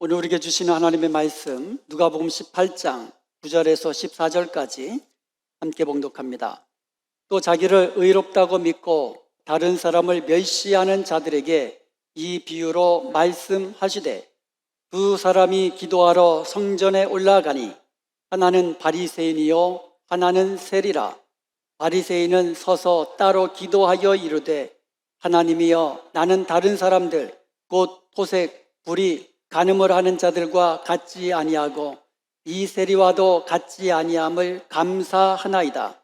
오늘 우리에게 주시는 하나님의 말씀 누가복음 18장 9절에서 14절까지 함께 봉독합니다. 또 자기를 의롭다고 믿고 다른 사람을 멸시하는 자들에게 이 비유로 말씀하시되 두 사람이 기도하러 성전에 올라가니 하나는 바리새인이요 하나는 세리라. 바리새인은 서서 따로 기도하여 이르되 하나님이여 나는 다른 사람들 곧 토색, 불의, 간음을 하는 자들과 같지 아니하고 이 세리와도 같지 아니함을 감사하나이다.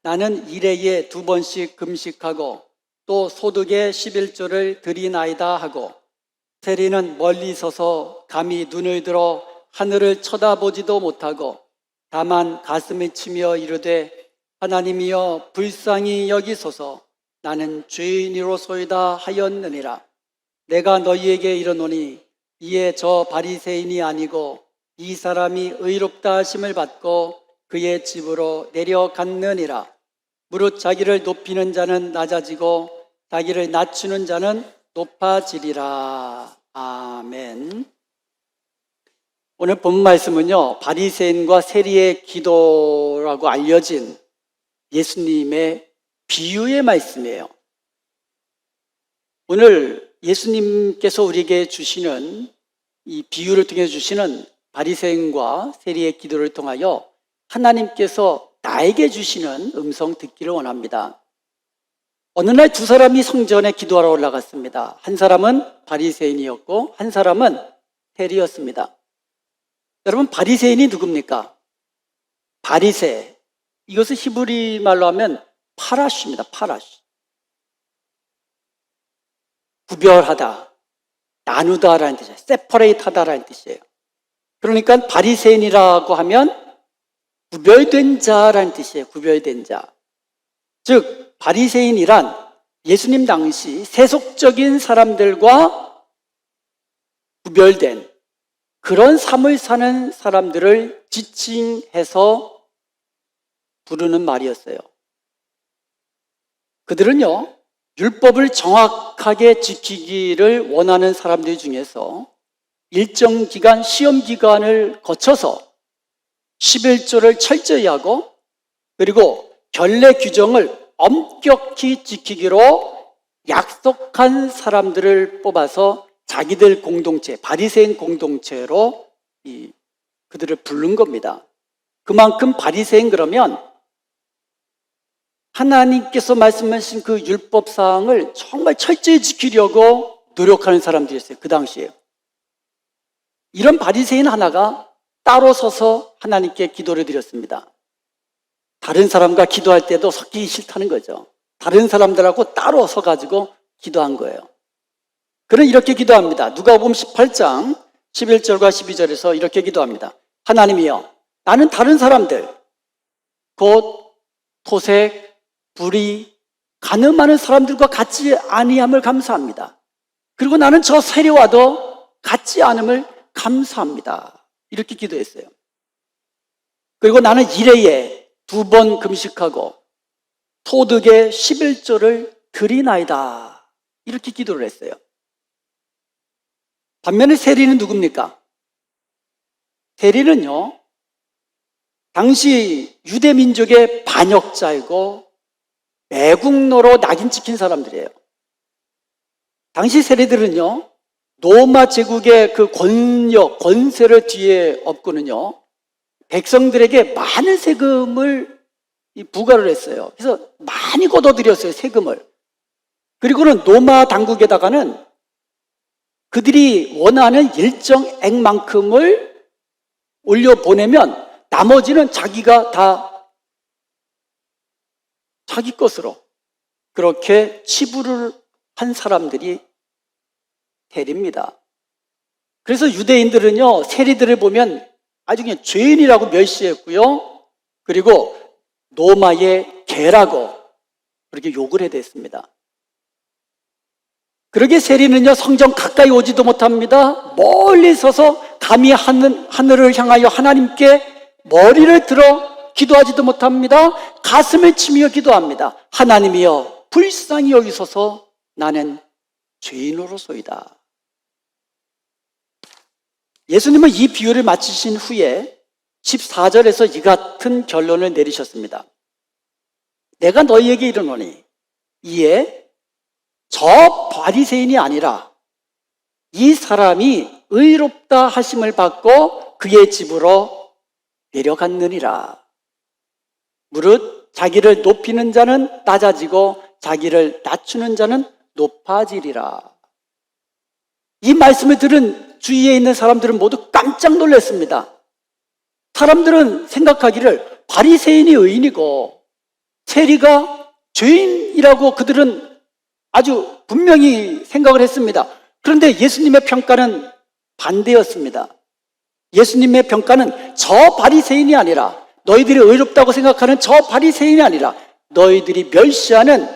나는 일해에 2번씩 금식하고 또 소득의 11조를 드리나이다 하고 세리는 멀리 서서 감히 눈을 들어 하늘을 쳐다보지도 못하고 다만 가슴을 치며 이르되 하나님이여 불쌍히 여기소서 나는 죄인이로소이다 하였느니라. 내가 너희에게 이르노니 이에 저 바리새인이 아니고 이 사람이 의롭다 하심을 받고 그의 집으로 내려갔느니라. 무릇 자기를 높이는 자는 낮아지고 자기를 낮추는 자는 높아지리라. 아멘. 오늘 본 말씀은요, 바리새인과 세리의 기도라고 알려진 예수님의 비유의 말씀이에요. 오늘 예수님께서 우리에게 주시는 이 비유를 통해 주시는 바리새인과 세리의 기도를 통하여 하나님께서 나에게 주시는 음성 듣기를 원합니다. 어느 날 두 사람이 성전에 기도하러 올라갔습니다. 한 사람은 바리새인이었고 한 사람은 세리였습니다. 여러분, 바리새인이 누굽니까? 바리새, 이것은 히브리 말로 하면 파라시입니다. 파라시. 구별하다, 나누다라는 뜻이에요. 세퍼레이트하다라는 뜻이에요. 그러니까 바리새인이라고 하면 구별된 자라는 뜻이에요. 구별된 자. 즉 바리새인이란 예수님 당시 세속적인 사람들과 구별된 그런 삶을 사는 사람들을 지칭해서 부르는 말이었어요. 그들은요, 율법을 정확하게 지키기를 원하는 사람들 중에서 일정 기간, 시험 기간을 거쳐서 11조를 철저히 하고 그리고 결례 규정을 엄격히 지키기로 약속한 사람들을 뽑아서 자기들 공동체, 바리새인 공동체로 그들을 부른 겁니다. 그만큼 바리새인 그러면 하나님께서 말씀하신 그 율법사항을 정말 철저히 지키려고 노력하는 사람들이었어요. 그 당시에. 이런 바리새인 하나가 따로 서서 하나님께 기도를 드렸습니다. 다른 사람과 기도할 때도 섞이기 싫다는 거죠. 다른 사람들하고 따로 서가지고 기도한 거예요. 그는 이렇게 기도합니다. 누가복음 18장 11절과 12절에서 이렇게 기도합니다. 하나님이여, 나는 다른 사람들, 곧 토색, 불의, 간음하는 사람들과 같지 아니함을 감사합니다. 그리고 나는 저 세리와도 같지 않음을 감사합니다. 이렇게 기도했어요. 그리고 나는 일해에 2번 금식하고 소득의 11조를 드리나이다. 이렇게 기도를 했어요. 반면에 세리는 누굽니까? 세리는요, 당시 유대민족의 반역자이고 매국노로 낙인 찍힌 사람들이에요. 당시 세리들은요, 로마 제국의 그 권력, 권세를 뒤에 업고는요, 백성들에게 많은 세금을 부과를 했어요. 그래서 많이 걷어들였어요, 세금을. 그리고는 로마 당국에다가는 그들이 원하는 일정액만큼을 올려보내면 나머지는 자기가 다 자기 것으로 그렇게 치부를 한 사람들이 세리입니다. 그래서 유대인들은요, 세리들을 보면 아주 그냥 죄인이라고 멸시했고요. 그리고 로마의 개라고 그렇게 욕을 해댔습니다. 그러게 세리는요, 성전 가까이 오지도 못합니다. 멀리 서서 감히 하늘을 향하여 하나님께 머리를 들어 기도하지도 못합니다. 가슴을 치며 기도합니다. 하나님이여 불쌍히 여기소서 나는 죄인으로소이다. 예수님은 이 비유를 마치신 후에 14절에서 이 같은 결론을 내리셨습니다. 내가 너희에게 이르노니 이에 저 바리새인이 아니라 이 사람이 의롭다 하심을 받고 그의 집으로 내려갔느니라. 무릇 자기를 높이는 자는 낮아지고 자기를 낮추는 자는 높아지리라. 이 말씀을 들은 주위에 있는 사람들은 모두 깜짝 놀랐습니다. 사람들은 생각하기를 바리새인이 의인이고 세리가 죄인이라고 그들은 아주 분명히 생각을 했습니다. 그런데 예수님의 평가는 반대였습니다. 예수님의 평가는 저 바리새인이 아니라, 너희들이 의롭다고 생각하는 저 바리새인이 아니라 너희들이 멸시하는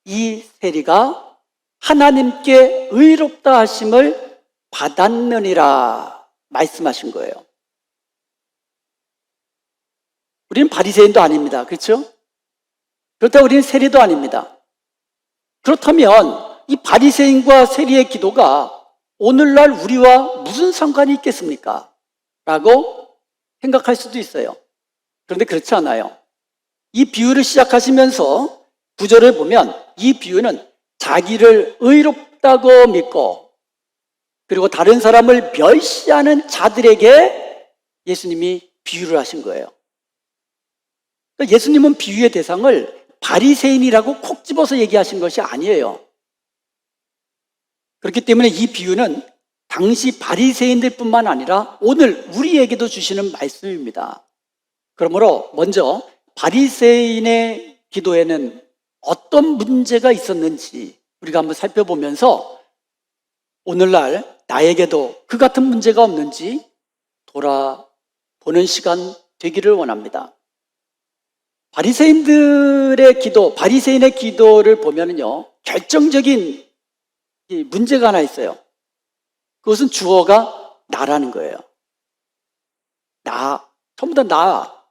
이 세리가 하나님께 의롭다 하심을 받았느니라 말씀하신 거예요. 우리는 바리새인도 아닙니다. 그렇죠? 그렇다고 우리는 세리도 아닙니다. 그렇다면 이 바리새인과 세리의 기도가 오늘날 우리와 무슨 상관이 있겠습니까? 라고 생각할 수도 있어요. 그런데 그렇지 않아요. 이 비유를 시작하시면서 구절을 보면 이 비유는 자기를 의롭다고 믿고 그리고 다른 사람을 멸시하는 자들에게 예수님이 비유를 하신 거예요. 그러니까 예수님은 비유의 대상을 바리새인이라고 콕 집어서 얘기하신 것이 아니에요. 그렇기 때문에 이 비유는 당시 바리새인들 뿐만 아니라 오늘 우리에게도 주시는 말씀입니다. 그러므로 먼저 바리새인의 기도에는 어떤 문제가 있었는지 우리가 한번 살펴보면서 오늘날 나에게도 그 같은 문제가 없는지 돌아보는 시간 되기를 원합니다. 바리새인들의 기도, 바리새인의 기도를 보면요, 결정적인 문제가 하나 있어요. 그것은 주어가 나라는 거예요. 나, 전부 다 나.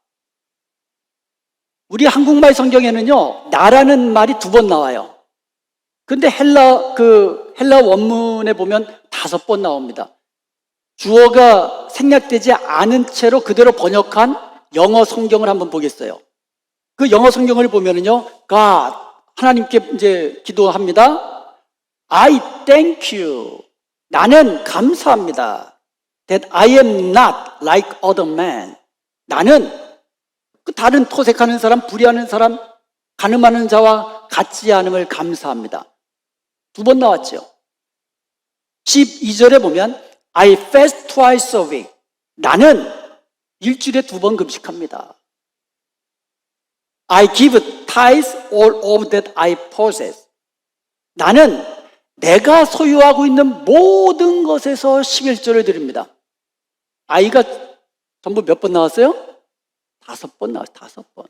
우리 한국말 성경에는요, 나라는 말이 2번 나와요. 근데 헬라 원문에 보면 5번 나옵니다. 주어가 생략되지 않은 채로 그대로 번역한 영어 성경을 한번 보겠어요. 그 영어 성경을 보면은요, God, 하나님께 이제 기도합니다. I thank you. 나는 감사합니다. That I am not like other men. 나는 그 다른 토색하는 사람, 불의하는 사람, 간음하는 자와 같지 않음을 감사합니다. 2번 나왔죠. 12절에 보면 I fast twice a week. 나는 일주일에 2번 금식합니다. I give tithes all of that I possess. 나는 내가 소유하고 있는 모든 것에서 11조를 드립니다. I가 전부 몇 번 나왔어요? 5번 나왔어요. 5번.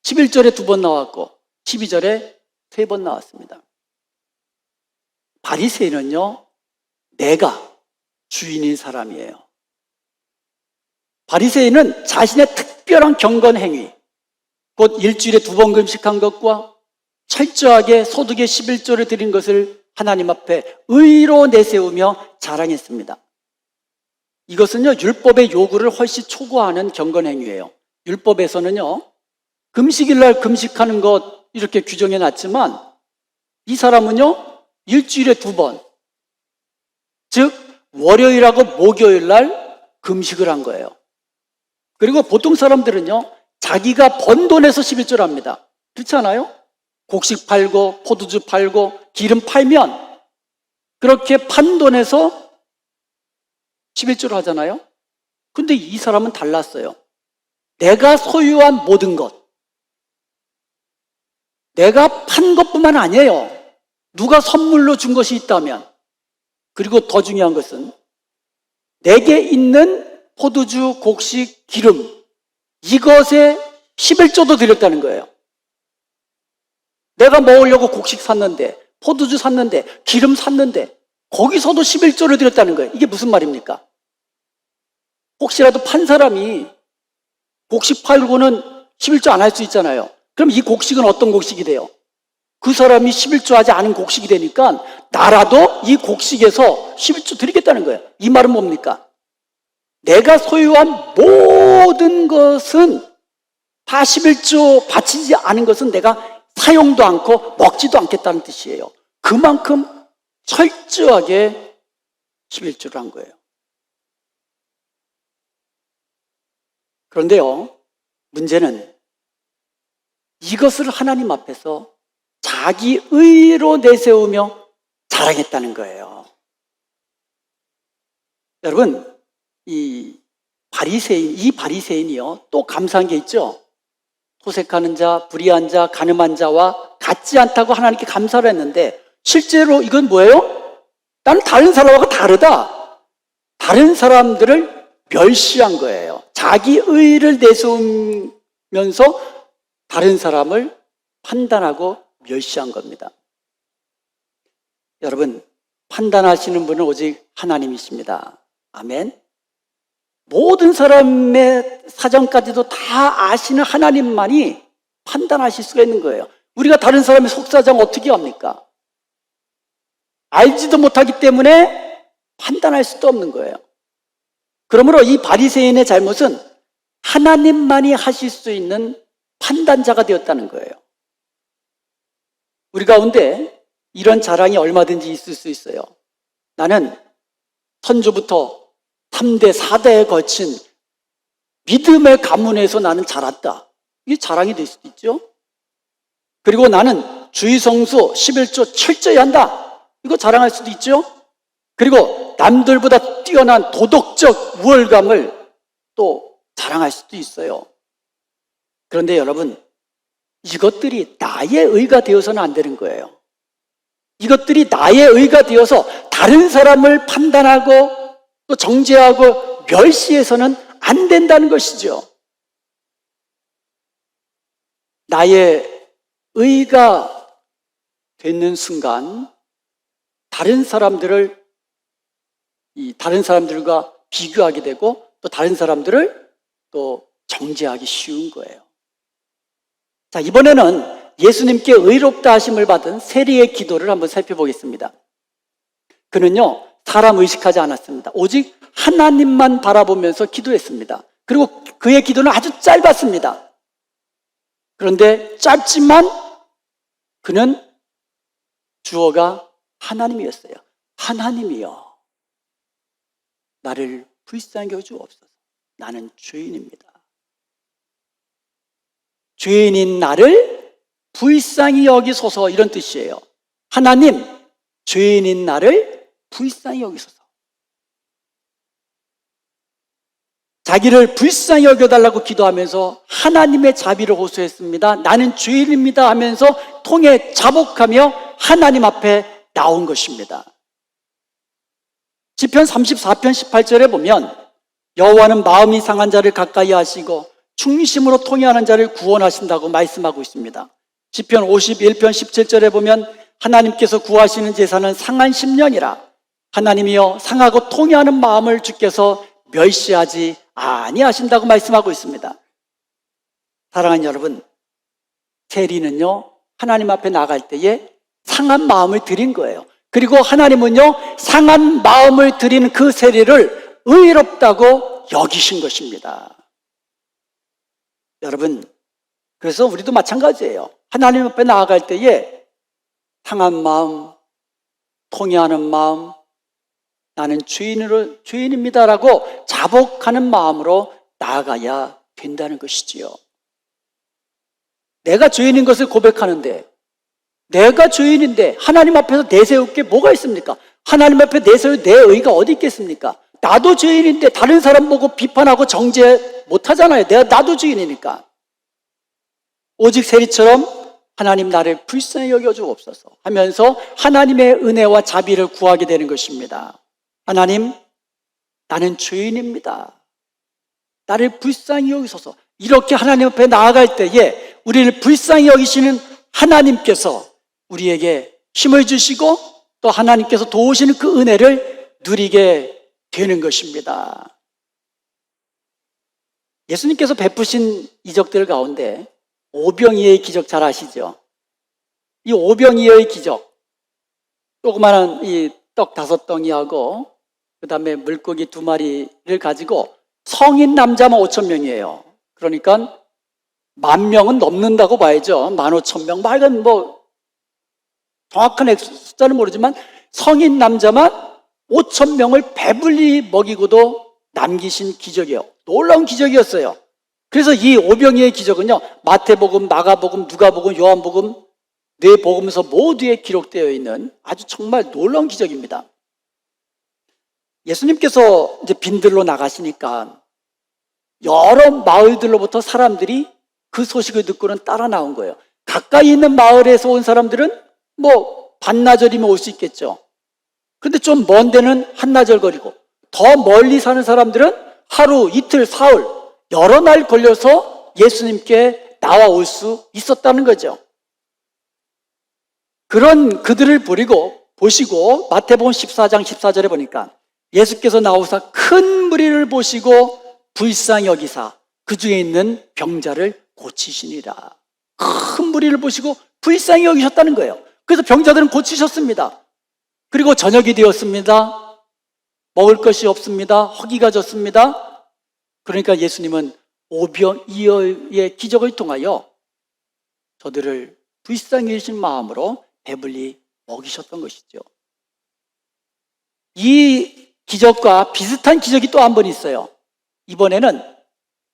11절에 2번 나왔고 12절에 3번 나왔습니다. 바리새인은요, 내가 주인인 사람이에요. 바리새인은 자신의 특별한 경건 행위, 곧 일주일에 2번 금식한 것과 철저하게 소득의 11조를 드린 것을 하나님 앞에 의로 내세우며 자랑했습니다. 이것은요, 율법의 요구를 훨씬 초과하는 경건 행위예요. 율법에서는요, 금식일날 금식하는 것 이렇게 규정해 놨지만 이 사람은요, 일주일에 2번, 즉 월요일하고 목요일날 금식을 한 거예요. 그리고 보통 사람들은요, 자기가 번 돈에서 11조를 합니다. 그렇지 않아요? 곡식 팔고 포도주 팔고 기름 팔면 그렇게 판 돈에서 11조를 하잖아요. 근데 이 사람은 달랐어요. 내가 소유한 모든 것, 내가 판 것뿐만 아니에요. 누가 선물로 준 것이 있다면, 그리고 더 중요한 것은 내게 있는 포도주, 곡식, 기름, 이것에 11조도 드렸다는 거예요. 내가 먹으려고 곡식 샀는데, 포도주 샀는데, 기름 샀는데 거기서도 11조를 드렸다는 거예요. 이게 무슨 말입니까? 혹시라도 판 사람이 곡식 팔고는 11조 안 할 수 있잖아요. 그럼 이 곡식은 어떤 곡식이 돼요? 그 사람이 11조 하지 않은 곡식이 되니까 나라도 이 곡식에서 11조 드리겠다는 거예요. 이 말은 뭡니까? 내가 소유한 모든 것은 다 11조 바치지 않은 것은 내가 사용도 않고 먹지도 않겠다는 뜻이에요. 그만큼 철저하게 11조를 한 거예요. 그런데요, 문제는 이것을 하나님 앞에서 자기 의로 내세우며 자랑했다는 거예요. 여러분, 이 바리새인이요, 또 감사한 게 있죠. 토색하는 자, 불의한 자, 간음한 자와 같지 않다고 하나님께 감사를 했는데, 실제로 이건 뭐예요? 나는 다른 사람하고 다르다. 다른 사람들을 멸시한 거예요. 자기 의를 내세우면서 다른 사람을 판단하고 멸시한 겁니다. 여러분, 판단하시는 분은 오직 하나님이십니다. 아멘. 모든 사람의 사정까지도 다 아시는 하나님만이 판단하실 수가 있는 거예요. 우리가 다른 사람의 속사정 어떻게 합니까? 알지도 못하기 때문에 판단할 수도 없는 거예요. 그러므로 이 바리새인의 잘못은 하나님만이 하실 수 있는 판단자가 되었다는 거예요. 우리 가운데 이런 자랑이 얼마든지 있을 수 있어요. 나는 선조부터 3대, 4대에 거친 믿음의 가문에서 나는 자랐다. 이게 자랑이 될 수도 있죠. 그리고 나는 주의성수 11조 철저히 한다. 이거 자랑할 수도 있죠. 그리고 남들보다 뛰어난 도덕적 우월감을 또 자랑할 수도 있어요. 그런데 여러분, 이것들이 나의 의가 되어서는 안 되는 거예요. 이것들이 나의 의가 되어서 다른 사람을 판단하고 또 정죄하고 멸시해서는 안 된다는 것이죠. 나의 의가 되는 순간 다른 사람들과 비교하게 되고 또 다른 사람들을 또 정죄하기 쉬운 거예요. 자, 이번에는 예수님께 의롭다 하심을 받은 세리의 기도를 한번 살펴보겠습니다. 그는요, 사람 의식하지 않았습니다. 오직 하나님만 바라보면서 기도했습니다. 그리고 그의 기도는 아주 짧았습니다. 그런데 짧지만 그는 주어가 하나님이었어요. 하나님이여, 나를 불쌍히 여주옵소서. 나는 죄인입니다. 죄인인 나를 불쌍히 여기소서, 이런 뜻이에요. 하나님, 죄인인 나를 불쌍히 여기소서. 자기를 불쌍히 여겨달라고 기도하면서 하나님의 자비를 호소했습니다. 나는 죄인입니다 하면서 통에 자복하며 하나님 앞에 나온 것입니다. 시편 34편 18절에 보면 여호와는 마음이 상한 자를 가까이 하시고 충심으로 통회하는 자를 구원하신다고 말씀하고 있습니다. 시편 51편 17절에 보면 하나님께서 구하시는 제사는 상한 심령이라. 하나님이여, 상하고 통회하는 마음을 주께서 멸시하지 아니하신다고 말씀하고 있습니다. 사랑하는 여러분, 세리는요, 하나님 앞에 나갈 때에 상한 마음을 드린 거예요. 그리고 하나님은요, 상한 마음을 드린 그 세리를 의롭다고 여기신 것입니다. 여러분, 그래서 우리도 마찬가지예요. 하나님 앞에 나아갈 때에 상한 마음, 통회하는 마음, 나는 죄인입니다라고 자복하는 마음으로 나아가야 된다는 것이지요. 내가 죄인인 것을 고백하는데, 내가 죄인인데 하나님 앞에서 내세울 게 뭐가 있습니까? 하나님 앞에 내세울 내 의가 어디 있겠습니까? 나도 죄인인데 다른 사람 보고 비판하고 정죄 못하잖아요. 나도 죄인이니까. 오직 세리처럼 하나님, 나를 불쌍히 여겨주옵소서 하면서 하나님의 은혜와 자비를 구하게 되는 것입니다. 하나님, 나는 죄인입니다. 나를 불쌍히 여기소서. 이렇게 하나님 앞에 나아갈 때에 우리를 불쌍히 여기시는 하나님께서 우리에게 힘을 주시고 또 하나님께서 도우시는 그 은혜를 누리게 되는 것입니다. 예수님께서 베푸신 이적들 가운데 오병이어의 기적 잘 아시죠? 이 오병이어의 기적, 조그마한 이 떡 5덩이하고 그 다음에 물고기 2마리를 가지고 성인 남자만 5천 명이에요. 그러니까 10,000명은 넘는다고 봐야죠. 15,000명. 하여간 뭐 정확한 숫자는 모르지만 성인 남자만 5,000명을 배불리 먹이고도 남기신 기적이에요. 놀라운 기적이었어요. 그래서 이 오병이의 기적은요, 마태복음, 마가복음, 누가복음, 요한복음 네 복음서 모두에 기록되어 있는 아주 정말 놀라운 기적입니다. 예수님께서 이제 빈들로 나가시니까 여러 마을들로부터 사람들이 그 소식을 듣고는 따라 나온 거예요. 가까이 있는 마을에서 온 사람들은 뭐 반나절이면 올 수 있겠죠. 그런데 좀 먼 데는 한나절 거리고, 더 멀리 사는 사람들은 하루, 이틀, 사흘, 여러 날 걸려서 예수님께 나와올 수 있었다는 거죠. 그런 그들을 보시고 마태복음 14장 14절에 보니까 예수께서 나오사 큰 무리를 보시고 불쌍히 여기사 그 중에 있는 병자를 고치시니라. 큰 무리를 보시고 불쌍히 여기셨다는 거예요. 그래서 병자들은 고치셨습니다. 그리고 저녁이 되었습니다. 먹을 것이 없습니다. 허기가 졌습니다. 그러니까 예수님은 오병이어의 기적을 통하여 저들을 불쌍히 여기신 마음으로 배불리 먹이셨던 것이죠. 이 기적과 비슷한 기적이 또 한 번 있어요. 이번에는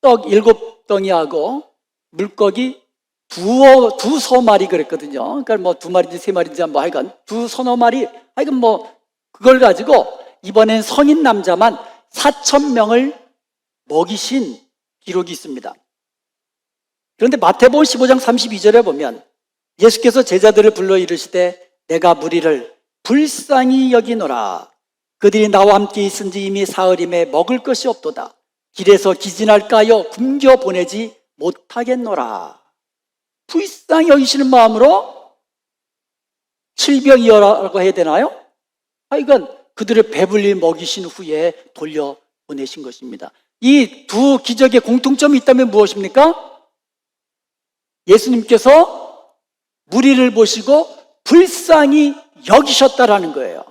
떡 7덩이하고 물고기 두 서마리 그랬거든요. 그러니까 뭐 2마리인지 3마리인지 뭐 하여간 서너 마리, 하여간 뭐 그걸 가지고 이번엔 성인 남자만 4,000명을 먹이신 기록이 있습니다. 그런데 마태복음 15장 32절에 보면 예수께서 제자들을 불러 이르시되 내가 무리를 불쌍히 여기노라. 그들이 나와 함께 있은지 이미 사흘임에 먹을 것이 없도다. 길에서 기진할까 하여 굶겨 보내지 못하겠노라. 불쌍히 여기시는 마음으로 칠병이어라고 해야 되나요? 하여간 그들을 배불리 먹이신 후에 돌려보내신 것입니다. 이 두 기적의 공통점이 있다면 무엇입니까? 예수님께서 무리를 보시고 불쌍히 여기셨다라는 거예요.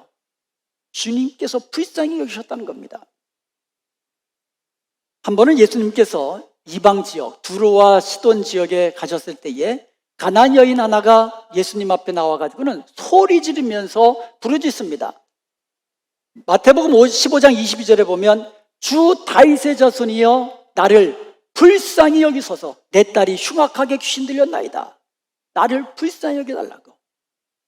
주님께서 불쌍히 여기셨다는 겁니다. 한 번은 예수님께서 이방 지역, 두로와 시돈 지역에 가셨을 때에 가나안 여인 하나가 예수님 앞에 나와가지고는 소리 지르면서 부르짖습니다. 마태복음 15장 22절에 보면 주 다윗의 자손이여 나를 불쌍히 여기소서. 내 딸이 흉악하게 귀신 들렸나이다. 나를 불쌍히 여겨달라고.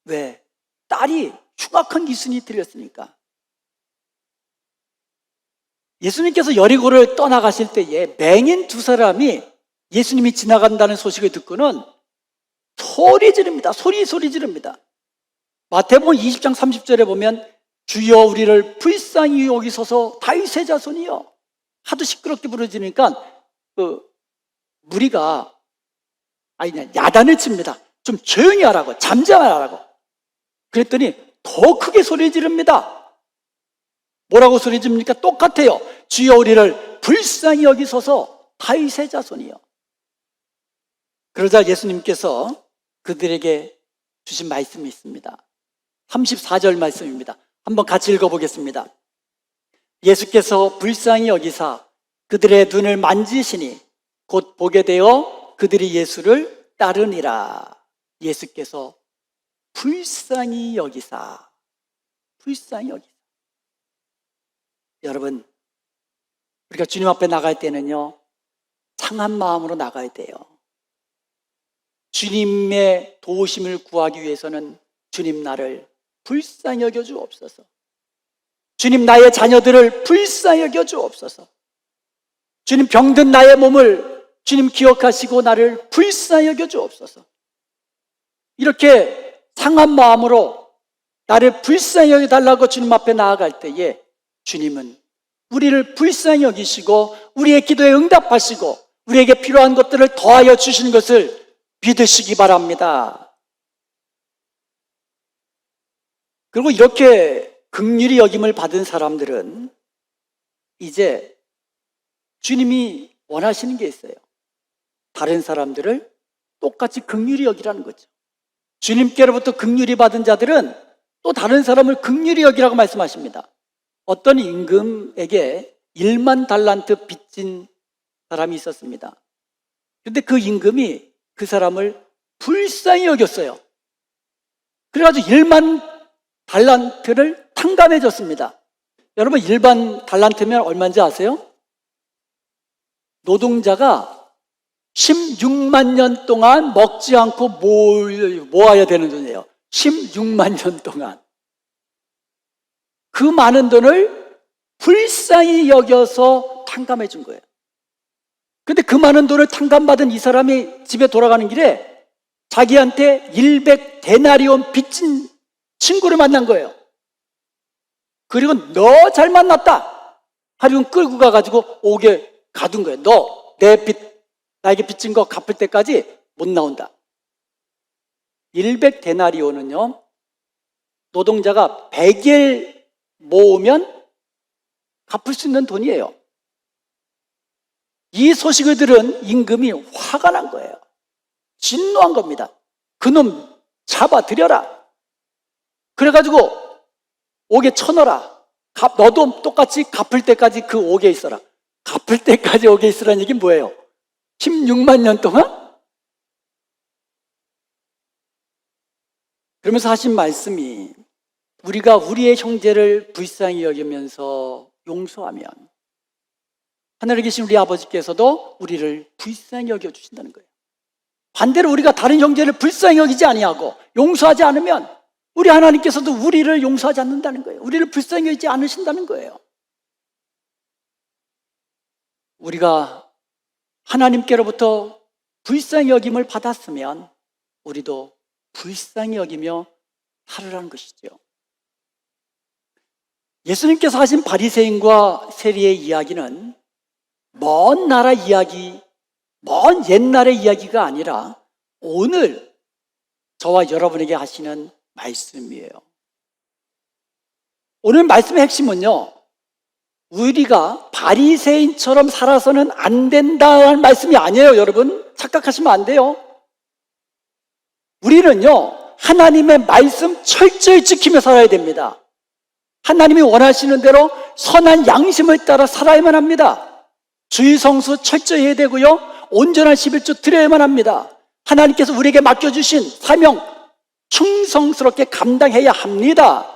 왜? 딸이 흉악한 귀신이 들렸으니까. 예수님께서 여리고를 떠나가실 때에 맹인 2사람이 예수님이 지나간다는 소식을 듣고는 소리 지릅니다. 소리 지릅니다. 마태복음 20장 30절에 보면 주여 우리를 불쌍히 여기소서 다윗의 자손이여. 하도 시끄럽게 부르짖으니까 무리가 야단을 칩니다. 좀 조용히 하라고, 잠잠하라고. 그랬더니 더 크게 소리 지릅니다. 뭐라고 소리 지릅니까? 똑같아요. 주여 우리를 불쌍히 여기소서 다윗의 자손이요. 그러자 예수님께서 그들에게 주신 말씀이 있습니다. 34절 말씀입니다. 한번 같이 읽어보겠습니다. 예수께서 불쌍히 여기사 그들의 눈을 만지시니 곧 보게 되어 그들이 예수를 따르니라. 예수께서 불쌍히 여기사. 여러분, 우리가 주님 앞에 나갈 때는요, 상한 마음으로 나가야 돼요. 주님의 도우심을 구하기 위해서는 주님 나를 불쌍히 여겨 주옵소서. 주님 나의 자녀들을 불쌍히 여겨 주옵소서. 주님 병든 나의 몸을 주님 기억하시고 나를 불쌍히 여겨 주옵소서. 이렇게 상한 마음으로 나를 불쌍히 여겨달라고 주님 앞에 나아갈 때에 주님은 우리를 불쌍히 여기시고 우리의 기도에 응답하시고 우리에게 필요한 것들을 더하여 주시는 것을 믿으시기 바랍니다. 그리고 이렇게 긍휼히 여김을 받은 사람들은 이제 주님이 원하시는 게 있어요. 다른 사람들을 똑같이 긍휼히 여기라는 거죠. 주님께로부터 긍휼히 받은 자들은 또 다른 사람을 긍휼히 여기라고 말씀하십니다. 어떤 임금에게 1만 달란트 빚진 사람이 있었습니다. 그런데 그 임금이 그 사람을 불쌍히 여겼어요. 그래가지고 1만 달란트를 탕감해 줬습니다. 여러분, 1만 달란트면 얼마인지 아세요? 노동자가 16만 년 동안 먹지 않고 모아야 되는 돈이에요. 16만 년 동안. 그 많은 돈을 불쌍히 여겨서 탕감해 준 거예요. 근데 그 많은 돈을 탕감받은 이 사람이 집에 돌아가는 길에 자기한테 100데나리온 빚진 친구를 만난 거예요. 그리고 너 잘 만났다. 하루 끌고 가가지고 옥에 가둔 거예요. 너 내 빚, 나에게 빚진 거 갚을 때까지 못 나온다. 100데나리온은요, 노동자가 100일 모으면 갚을 수 있는 돈이에요. 이 소식을 들은 임금이 화가 난 거예요. 진노한 겁니다. 그놈 잡아들여라. 그래가지고 옥에 쳐넣어라. 너도 똑같이 갚을 때까지 그 옥에 있어라. 갚을 때까지 옥에 있으라는 얘기 뭐예요? 16만 년 동안? 그러면서 하신 말씀이, 우리가 우리의 형제를 불쌍히 여기면서 용서하면 하늘에 계신 우리 아버지께서도 우리를 불쌍히 여겨주신다는 거예요. 반대로 우리가 다른 형제를 불쌍히 여기지 아니하고 용서하지 않으면 우리 하나님께서도 우리를 용서하지 않는다는 거예요. 우리를 불쌍히 여기지 않으신다는 거예요. 우리가 하나님께로부터 불쌍히 여김을 받았으면 우리도 불쌍히 여기며 살으라는 것이죠. 예수님께서 하신 바리새인과 세리의 이야기는 먼 나라 이야기, 먼 옛날의 이야기가 아니라 오늘 저와 여러분에게 하시는 말씀이에요. 오늘 말씀의 핵심은요, 우리가 바리새인처럼 살아서는 안 된다는 말씀이 아니에요. 여러분, 착각하시면 안 돼요. 우리는요, 하나님의 말씀 철저히 지키며 살아야 됩니다. 하나님이 원하시는 대로 선한 양심을 따라 살아야만 합니다. 주일 성수 철저히 해야 되고요, 온전한 11조 드려야만 합니다. 하나님께서 우리에게 맡겨주신 사명 충성스럽게 감당해야 합니다.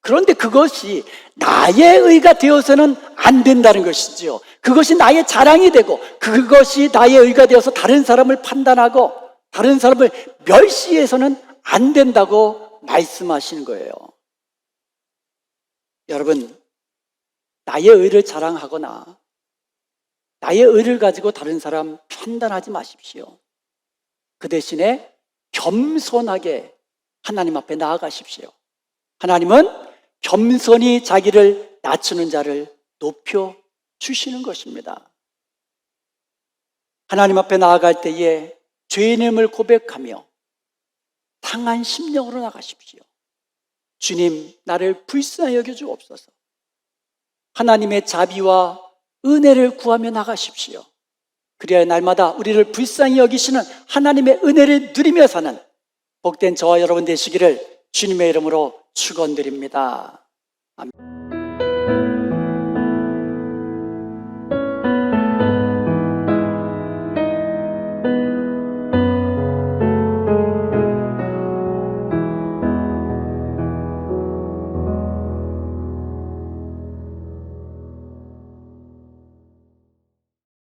그런데 그것이 나의 의가 되어서는 안 된다는 것이죠. 그것이 나의 자랑이 되고 그것이 나의 의가 되어서 다른 사람을 판단하고 다른 사람을 멸시해서는 안 된다고 말씀하시는 거예요. 여러분, 나의 의를 자랑하거나 나의 의를 가지고 다른 사람 판단하지 마십시오. 그 대신에 겸손하게 하나님 앞에 나아가십시오. 하나님은 겸손히 자기를 낮추는 자를 높여주시는 것입니다. 하나님 앞에 나아갈 때에 죄인임을 고백하며 상한 심령으로 나가십시오. 주님, 나를 불쌍히 여겨주옵소서. 하나님의 자비와 은혜를 구하며 나가십시오. 그래야 날마다 우리를 불쌍히 여기시는 하나님의 은혜를 누리며 사는 복된 저와 여러분 되시기를 주님의 이름으로 축원드립니다. 아멘.